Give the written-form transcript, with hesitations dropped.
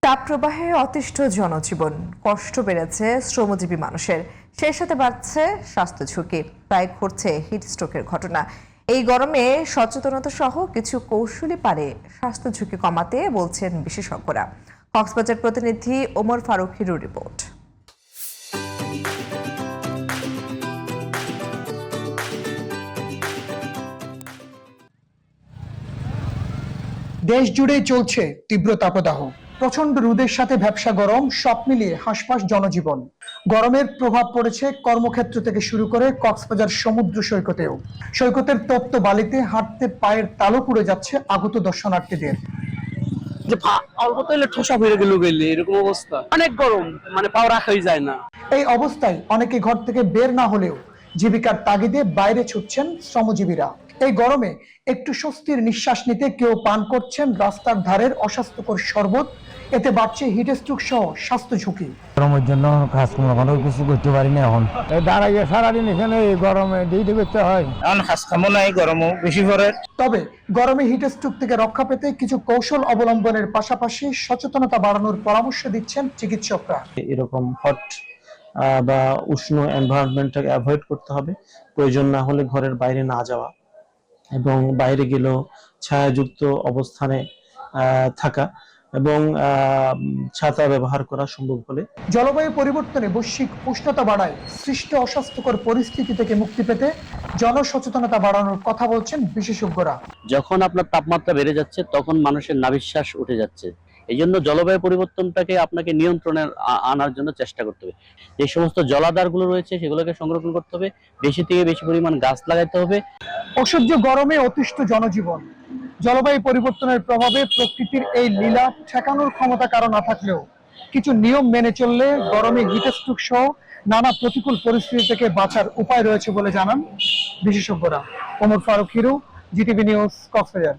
তাপপ্রবাহে অতিষ্ঠ জনজীবন, কষ্ট বেড়েছে শ্রমজীবী মানুষের, সেই সাথে বাড়ছে স্বাস্থ্য ঝুঁকি, প্রায় ঘটছে হিটস্ট্রোকের ঘটনা। এই গরমে সচেতনতা সহ কিছু কৌশলী পারে স্বাস্থ্য ঝুঁকি কমাতে বলছেন বিশেষজ্ঞরা। কক্সবাজার প্রতিনিধি ওমর ফারুক হিরুর রিপোর্ট। দেশ জুড়েই চলছে তীব্র তাপদাহ, প্রচন্ড রোদের সাথে ভ্যাপসা গরম, সব মিলিয়ে হাঁসফাঁস জনজীবন। গরমের প্রভাব পড়েছে কর্মক্ষেত্র থেকে শুরু করে কক্সবাজার সমুদ্র সৈকতেও। সৈকতের তপ্ত বালিতে হাঁটতে পায়ের তালু পুড়ে যাচ্ছে আগত দর্শনার্থীদের। যে অল্প তৈলে ঠোসা হয়ে গেল এরকম অবস্থা, অনেক গরম, মানে পাও রাখাই যায় না। এই অবস্থায় অনেকে ঘর থেকে বের না হলেও জীবিকার তাগিদে বাইরে ছুটছেন শ্রমজীবীরা। এই গরমে একটু স্বস্তির নিঃশ্বাস নিতে কেউ পান করছেন রাস্তার ধারের অস্বাস্থ্যকর শরবত। এতে বাড়ছে হিটস্ট্রোক সহ স্বাস্থ্য ঝুঁকি। গরমের জন্য কাজ কোনো কিছু করতে পারি না। এখন দাঁড়াইয়ে সারাদিন এখানে গরমে ডিউটি করতে হয়, এখন কাজ কামও নাই, গরমও বেশি পড়ে। তবে গরমে হিটস্ট্রোক থেকে রক্ষা পেতে কিছু কৌশল অবলম্বনের পাশাপাশি সচেতনতা বাড়ানোর পরামর্শ দিচ্ছেন চিকিৎসকরা। এরকম হট বা উষ্ণ এনভায়রনমেন্টটাকে অ্যাভয়েড করতে হবে। প্রয়োজন না হলে ঘরের বাইরে না যাওয়া এবং বাইরে গেলেও ছায়াযুক্ত অবস্থানে থাকা এবং ছাতা ব্যবহার করা সম্ভব হলে। জলবায়ু পরিবর্তনে বৈশ্বিক উষ্ণতা বাড়ায় সৃষ্ট অস্বাস্থ্যকর পরিস্থিতি থেকে মুক্তি পেতে জনসচেতনতা বাড়ানোর কথা বলছেন বিশেষজ্ঞরা। যখন আপনার তাপমাত্রা বেড়ে যাচ্ছে তখন মানুষের নাভিশ্বাস উঠে যাচ্ছে। এই জন্য জলবায়ু পরিবর্তনটাকে আপনাকে নিয়ন্ত্রণে আনার জন্য চেষ্টা করতে হবে। যে সমস্ত জলাধারগুলো রয়েছে সেগুলোকে সংরক্ষণ করতে হবে, বেশি থেকে বেশি পরিমাণ গাছ লাগাতে হবে। অসহ্য গরমে অতিষ্ঠ জনজীবন, জলবায়ু পরিবর্তনের প্রভাবে প্রকৃতির এই লীলা ঠেকানোর ক্ষমতা কারো না থাকলেও কিছু নিয়ম মেনে চললে গরমে হিটস্ট্রোক সহ নানা প্রতিকূল পরিস্থিতি থেকে বাঁচার উপায় রয়েছে বলে জানান বিশেষজ্ঞরা। Omar Faruk Hiru, GTV news, Cox's Bazar.